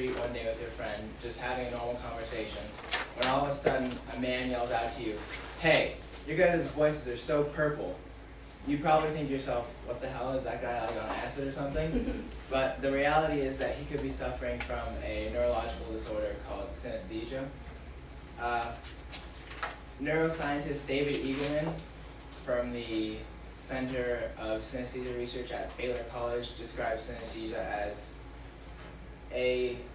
street one day with your friend, just having a normal conversation, when all of a sudden a man yells out to you, "Hey, your guys' voices are so purple." You probably think to yourself, what the hell, is that guy like on acid or something? But the reality is that he could be suffering from a neurological disorder called synesthesia. Neuroscientist David Eagleman from the Center of Synesthesia Research at Baylor College describes synesthesia as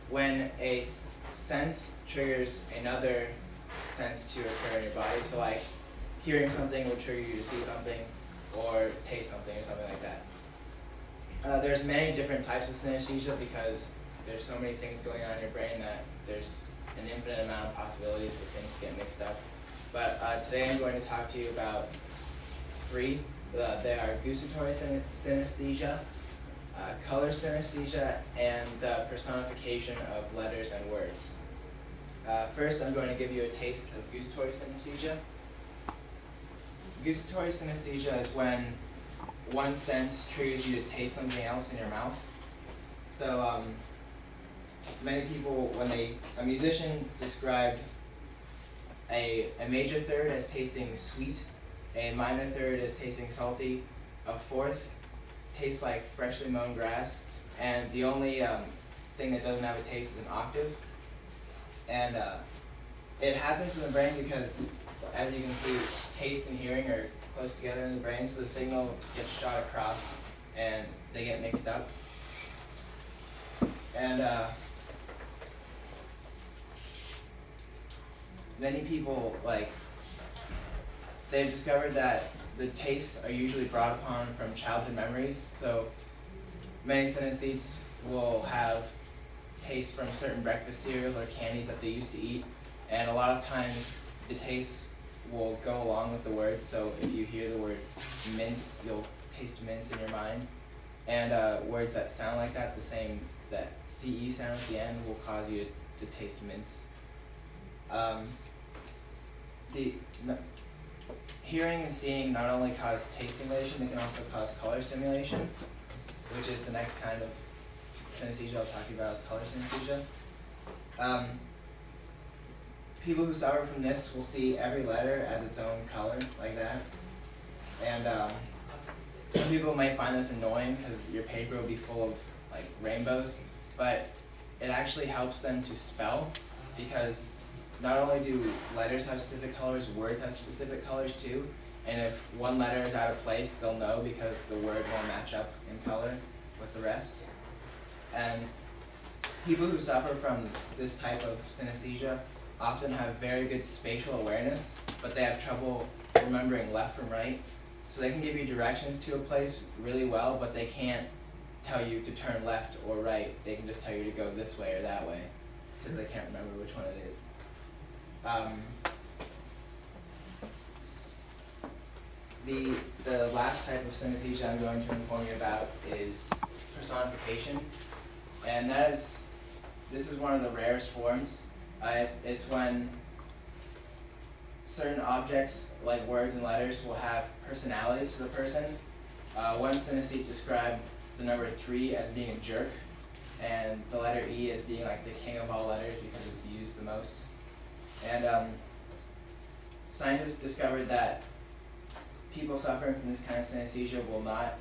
when a sense triggers another sense to occur in your body. So like hearing something will trigger you to see something or taste something or something like that. There's many different types of synesthesia because there's so many things going on in your brain that there's an infinite amount of possibilities where things get mixed up. But today I'm going to talk to you about three. They are gustatory synesthesia, color synesthesia, and the personification of letters and words. First, I'm going to give you a taste of gustatory synesthesia. Gustatory synesthesia is when one sense triggers you to taste something else in your mouth. So many people, a musician described a major third as tasting sweet, a minor third as tasting salty, a fourth tastes like freshly mown grass, and the only thing that doesn't have a taste is an octave. And it happens in the brain because, as you can see, taste and hearing are close together in the brain, so the signal gets shot across and they get mixed up. And many people, they've discovered that the tastes are usually brought upon from childhood memories. So many synesthetes will have tastes from certain breakfast cereals or candies that they used to eat, and a lot of times the tastes will go along with the word. So if you hear the word mince, you'll taste mince in your mind. And words that sound like that, the same, that CE sound at the end, will cause you to taste mince. Hearing and seeing not only cause taste stimulation, it can also cause color stimulation, which is the next kind of synesthesia I'll talk about, is color synesthesia. People who suffer from this will see every letter as its own color, like that. And some people might find this annoying because your paper will be full of rainbows, but it actually helps them to spell, because not only do letters have specific colors, words have specific colors too, and if one letter is out of place, they'll know because the word won't match up in color with the rest. And people who suffer from this type of synesthesia often have very good spatial awareness, but they have trouble remembering left from right. So they can give you directions to a place really well, but they can't tell you to turn left or right. They can just tell you to go this way or that way, because they can't remember which one it is. The last type of synesthesia I'm going to inform you about is personification, and this is one of the rarest forms. It's when certain objects, like words and letters, will have personalities to the person. One synesthete described the number 3 as being a jerk, and the letter E as being like the king of all letters because it's used the most. And scientists discovered that people suffering from this kind of synesthesia will not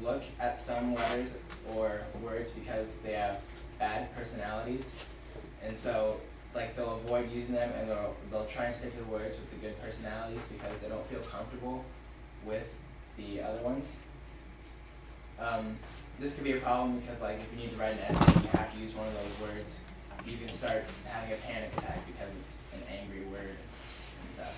look at some letters or words because they have bad personalities, and so they'll avoid using them, and they'll try and stick to words with the good personalities because they don't feel comfortable with the other ones. This could be a problem because if you need to write an essay, you have to use one of those words. You can start having a panic attack because it's an angry word and stuff.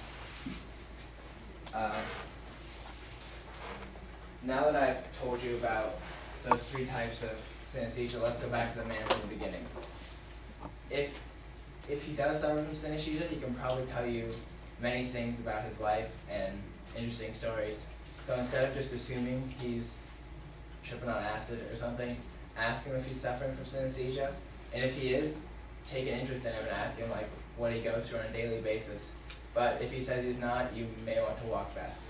Now that I've told you about those 3 types of synesthesia, let's go back to the man from the beginning. If he does suffer from synesthesia, he can probably tell you many things about his life and interesting stories. So instead of just assuming he's tripping on acid or something, ask him if he's suffering from synesthesia, and if he is, take an interest in him and ask him what he goes through on a daily basis. But if he says he's not, you may want to walk faster.